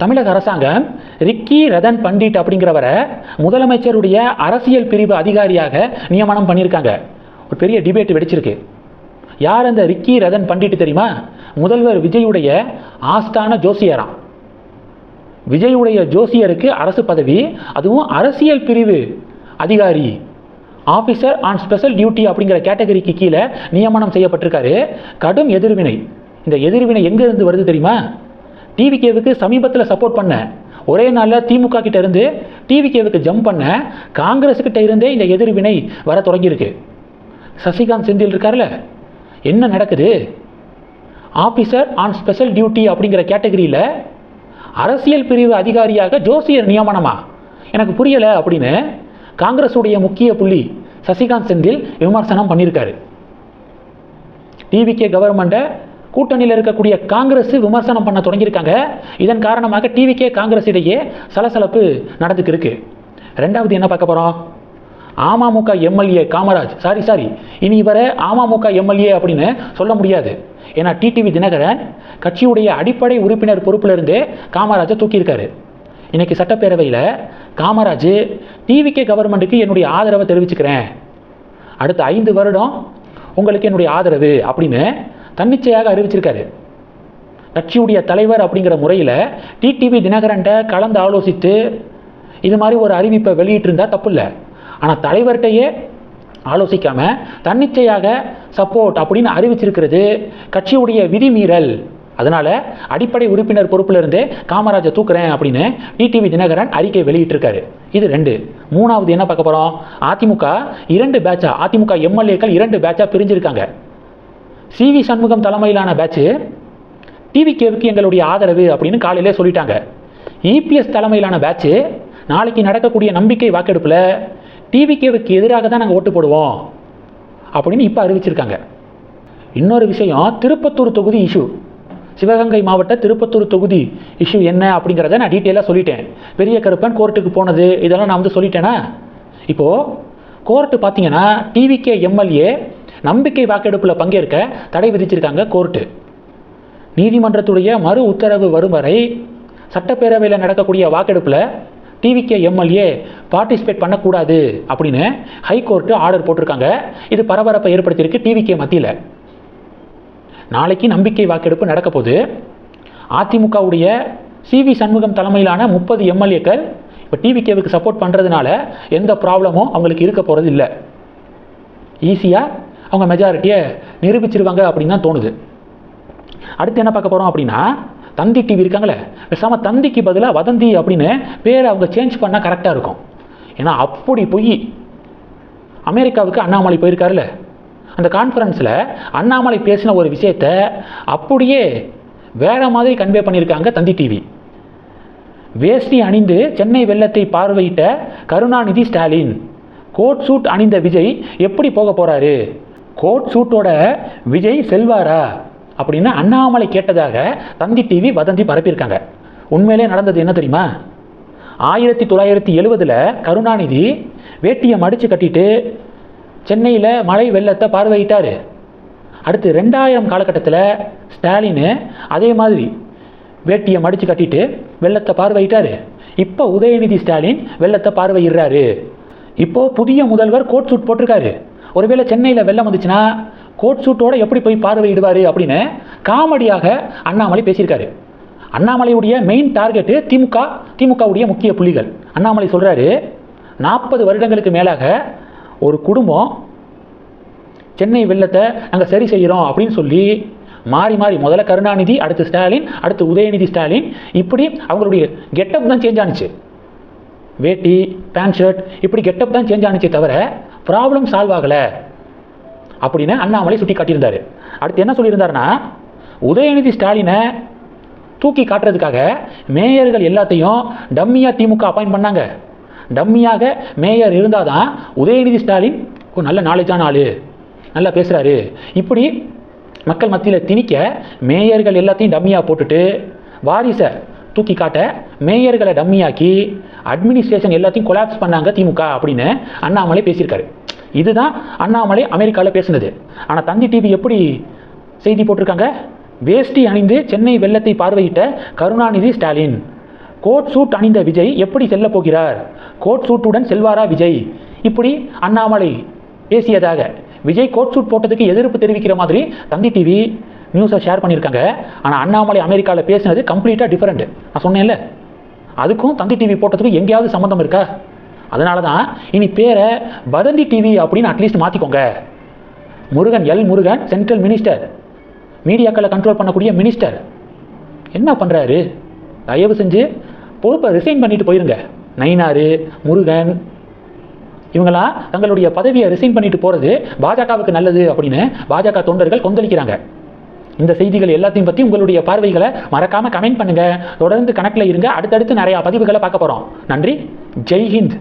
தமிழக அரசாங்கம் ரிக்கி ரதன் பண்டிட் அப்படிங்கிறவரை முதலமைச்சருடைய அரசியல் பிரிவு அதிகாரியாக நியமனம் பண்ணியிருக்காங்க. ஒரு பெரிய டிபேட் வெடிச்சிருக்கு. யார் அந்த ரிக்கி ரதன் பண்டிட் தெரியுமா? முதல்வர் விஜயுடைய ஆஸ்தான ஜோசியராம். விஜயுடைய ஜோசியருக்கு அரசு பதவி, அதுவும் அரசியல் பிரிவு அதிகாரி, ஆஃபீஸர் ஆன் ஸ்பெஷல் டியூட்டி அப்படிங்கிற கேட்டகரிக்கு கீழே நியமனம் செய்யப்பட்டிருக்காரு. கடும் எதிர்வினை. இந்த எதிர்வினை எங்கேருந்து வருது தெரியுமா? டிவிகேவுக்கு சமீபத்தில் சப்போர்ட் பண்ண, ஒரே நாளில் திமுக கிட்ட இருந்து டிவிகேவுக்கு ஜம்ப் பண்ண காங்கிரஸ் கிட்ட இருந்தே இந்த எதிர்வினை வர தொடங்கியிருக்கு. சசிகாந்த் செந்தில் இருக்கார்ல, என்ன நடக்குது? ஆஃபீஸர் ஆன் ஸ்பெஷல் டியூட்டி அப்படிங்கிற கேட்டகரியில் அரசியல் பிரிவு அதிகாரியாக ஜோசியர் நியமனமா? எனக்கு புரியலை அப்படின்னு காங்கிரஸுடைய முக்கிய புள்ளி சசிகாந்த் செந்தில் விமர்சனம் பண்ணியிருக்காரு. டிவிகே கவர்மெண்ட்டை கூட்டணியில் இருக்கக்கூடிய காங்கிரஸ் விமர்சனம் பண்ண தொடங்கியிருக்காங்க. இதன் காரணமாக டிவிகே காங்கிரஸ் இடையே சலசலப்பு நடந்துக்கு இருக்கு. ரெண்டாவது என்ன பார்க்க போகிறோம்? அமமுக எம்எல்ஏ காமராஜ், சாரி இனி இவரை அமமுக எம்எல்ஏ அப்படின்னு சொல்ல முடியாது. ஏன்னா டிடிவி தினகரன் கட்சியுடைய அடிப்படை உறுப்பினர் பொறுப்பிலிருந்தே காமராஜை தூக்கியிருக்காரு. இன்னைக்கு சட்டப்பேரவையில் காமராஜ் டிவிகே கவர்மெண்ட்டுக்கு என்னுடைய ஆதரவை தெரிவிச்சுக்கிறேன், அடுத்த 5 வருடம் உங்களுக்கு என்னுடைய ஆதரவு அப்படின்னு தன்னிச்சையாக அறிவிச்சிருக்காரு. கட்சியுடைய தலைவர் அப்படிங்கிற முறையில் டிடிவி தினகரன்ட்ட கலந்து ஆலோசித்து இது மாதிரி ஒரு அறிவிப்பை வெளியிட்டிருந்தா தப்பு இல்லை. ஆனால் தலைவர்கிட்டையே ஆலோசிக்காம தன்னிச்சையாக சப்போர்ட் அப்படின்னு அறிவிச்சிருக்கிறது கட்சியுடைய விதிமீறல். அதனால அடிப்படை உறுப்பினர் பொறுப்பிலிருந்தே காமராஜை தூக்குறேன் அப்படின்னு டிடிவி தினகரன் அறிக்கை வெளியிட்டிருக்காரு. இது 2. மூணாவது என்ன பார்க்க போகிறோம்? அதிமுக 2 பேட்சா, அதிமுக எம்எல்ஏக்கள் 2 பேட்சா பிரிஞ்சிருக்காங்க. சிவி சண்முகம் தலைமையிலான பேட்சு டிவிகேவுக்கு எங்களுடைய ஆதரவு அப்படின்னு காலையிலே சொல்லிட்டாங்க. இபிஎஸ் தலைமையிலான பேட்சு நாளைக்கு நடக்கக்கூடிய நம்பிக்கை வாக்கெடுப்பில் டிவிகேவுக்கு எதிராக தான் நாங்கள் ஓட்டு போடுவோம் அப்படின்னு இப்போ அறிவிச்சிருக்காங்க. இன்னொரு விஷயம், திருப்பத்தூர் தொகுதி இஷ்யூ, சிவகங்கை மாவட்ட திருப்பத்தூர் தொகுதி இஷ்யூ என்ன அப்படிங்கிறத நான் டீட்டெயிலாக சொல்லிட்டேன். பெரிய கருப்பன் கோர்ட்டுக்கு போனது இதெல்லாம் நான் சொல்லிட்டேன்னா, இப்போது கோர்ட்டு பார்த்தீங்கன்னா டிவிகே எம்எல்ஏ நம்பிக்கை வாக்கெடுப்பில் பங்கேற்க தடை விதிச்சிருக்காங்க கோர்ட்டு. நீதிமன்றத்துடைய மறு உத்தரவு வரும் வரை சட்டப்பேரவையில் நடக்கக்கூடிய வாக்கெடுப்பில் டிவிகே எம்எல்ஏ பார்ட்டிசிபேட் பண்ணக்கூடாது அப்படின்னு ஹைகோர்ட்டு ஆர்டர் போட்டிருக்காங்க. இது பரபரப்பை ஏற்படுத்தியிருக்கு டிவிகே மத்தியில். நாளைக்கு நம்பிக்கை வாக்கெடுப்பு நடக்க போது அதிமுகவுடைய சிவி சண்முகம் தலைமையிலான 30 எம்எல்ஏக்கள் இப்போ டிவிகேவுக்கு சப்போர்ட் பண்ணுறதுனால எந்த ப்ராப்ளமும் அவங்களுக்கு இருக்க போகிறது இல்லை. ஈஸியாக அவங்க மெஜாரிட்டியை நிரூபிச்சிருவாங்க அப்படின்னு தான் தோணுது. அடுத்து என்ன பார்க்க போகிறோம் அப்படின்னா, தந்தி டிவி இருக்காங்களே, பேசாமல் தந்திக்கு பதிலாக வதந்தி அப்படின்னு பேரை அவங்க சேஞ்ச் பண்ணால் கரெக்டாக இருக்கும். ஏன்னா அப்படி போய் அமெரிக்காவுக்கு அண்ணாமலை போயிருக்காருல்ல, அந்த கான்ஃபரன்ஸில் அண்ணாமலை பேசின ஒரு விஷயத்தை அப்படியே வேற மாதிரி கன்வே பண்ணியிருக்காங்க தந்தி டிவி. வேஷ்டி அணிந்து சென்னை வெள்ளத்தை பார்வையிட்ட கருணாநிதி ஸ்டாலின், கோட் சூட் அணிந்த விஜய் எப்படி போக போகிறாரு, கோட் சூட்டோட விஜய் செல்வாரா அப்படின்னு அண்ணாமலை கேட்டதாக தந்தி டிவி வதந்தி பரப்பியிருக்காங்க. உண்மையிலே நடந்தது என்ன தெரியுமா? 1970 கருணாநிதி வேட்டியை மடித்து கட்டிட்டு சென்னையில் மழை வெள்ளத்தை பார்வையிட்டார். அடுத்து 2000 காலகட்டத்தில் ஸ்டாலின் அதே மாதிரி வேட்டியை மடித்து கட்டிட்டு வெள்ளத்தை பார்வையிட்டார். இப்போ உதயநிதி ஸ்டாலின் வெள்ளத்தை பார்வையிடுறாரு. இப்போது புதிய முதல்வர் கோட் சூட் போட்டிருக்காரு. ஒருவேளை சென்னையில் வெள்ளம் வந்துச்சுன்னா கோட் சூட்டோட எப்படி போய் பார்வையிடுவார் அப்படின்னு காமெடியாக அண்ணாமலை பேசியிருக்காரு. அண்ணாமலையுடைய மெயின் டார்கெட்டு திமுகவுடைய முக்கிய புள்ளிகள். அண்ணாமலை சொல்கிறாரு, 40 வருடங்களுக்கு மேலாக ஒரு குடும்பம் சென்னை வெள்ளத்தை நாங்கள் சரி செய்கிறோம் அப்படின்னு சொல்லி மாறி முதல்ல கருணாநிதி, அடுத்து ஸ்டாலின், அடுத்து உதயநிதி ஸ்டாலின், இப்படி அவங்களுடைய கெட்டப் தான் சேஞ்ச் ஆனிச்சு. வேட்டி பேண்ட் ஷர்ட் இப்படி கெட்டப் தான் சேஞ்ச் ஆனிச்சே தவிர ப்ராப்ளம் சால்வ் ஆகலை அப்படின்னு அண்ணாமலை சுட்டி காட்டியிருந்தார். அடுத்து என்ன சொல்லியிருந்தாருன்னா, உதயநிதி ஸ்டாலினை தூக்கி காட்டுறதுக்காக மேயர்கள் எல்லாத்தையும் டம்மியாக திமுக அப்பாயிண்ட் பண்ணாங்க. டம்மியாக மேயர் இருந்தால் தான் உதயநிதி ஸ்டாலின் ஒரு நல்ல நாலேஜான ஆள், நல்லா பேசுகிறாரு, இப்படி மக்கள் மத்தியில் திணிக்க மேயர்கள் எல்லாத்தையும் டம்மியாக போட்டுட்டு வாரிசை தூக்கி காட்ட மேயர்களை டம்மியாக்கி அட்மினிஸ்ட்ரேஷன் எல்லாத்தையும் கொலாப்ஸ் பண்ணாங்க திமுக அப்படின்னு அண்ணாமலை பேசியிருக்காரு. இதுதான் அண்ணாமலை அமெரிக்காவில் பேசுனது. ஆனால் தந்தி டிவி எப்படி செய்தி போட்டிருக்காங்க? வேஷ்டி அணிந்து சென்னை வெள்ளத்தை பார்வையிட்ட கருணாநிதி ஸ்டாலின், கோட் சூட் அணிந்த விஜய் எப்படி செல்ல போகிறார், கோட் சூட்டுடன் செல்வாரா விஜய், இப்படி அண்ணாமலை பேசியதாக விஜய் கோட் சூட் போட்டதுக்கு எதிர்ப்பு தெரிவிக்கிற மாதிரி தந்தி டிவி நியூஸை ஷேர் பண்ணியிருக்காங்க. ஆனால் அண்ணாமலை அமெரிக்காவில் பேசினது கம்ப்ளீட்டாக டிஃபரெண்ட். நான் சொன்னேன்ல, அதுக்கும் தந்தி டிவி போட்டதுக்கும் எங்கேயாவது சம்மந்தம் இருக்கா? அதனால தான் இனி பேரை வதந்தி டிவி அப்படின்னு அட்லீஸ்ட் மாற்றிக்கோங்க. Murugan, L Murugan central minister, மீடியாக்களை கண்ட்ரோல் பண்ணக்கூடிய மினிஸ்டர் என்ன பண்ணுறாரு? தயவு செஞ்சு பொறுப்பை ரிசைன் பண்ணிட்டு போயிருங்க. நயினார், முருகன் இவங்களாம் தங்களுடைய பதவியை ரிசைன் பண்ணிட்டு போகிறது பாஜகவுக்கு நல்லது அப்படின்னு பாஜக தொண்டர்கள் கொந்தளிக்கிறாங்க. இந்த செய்திகள் எல்லாத்தையும் பற்றி உங்களுடைய பார்வைகளை மறக்காமல் கமெண்ட் பண்ணுங்கள். தொடர்ந்து கணக்கில் இருங்க. அடுத்தடுத்து நிறையா பதிவுகளை பார்க்க போகிறோம். நன்றி. ஜெய் ஹிந்த்.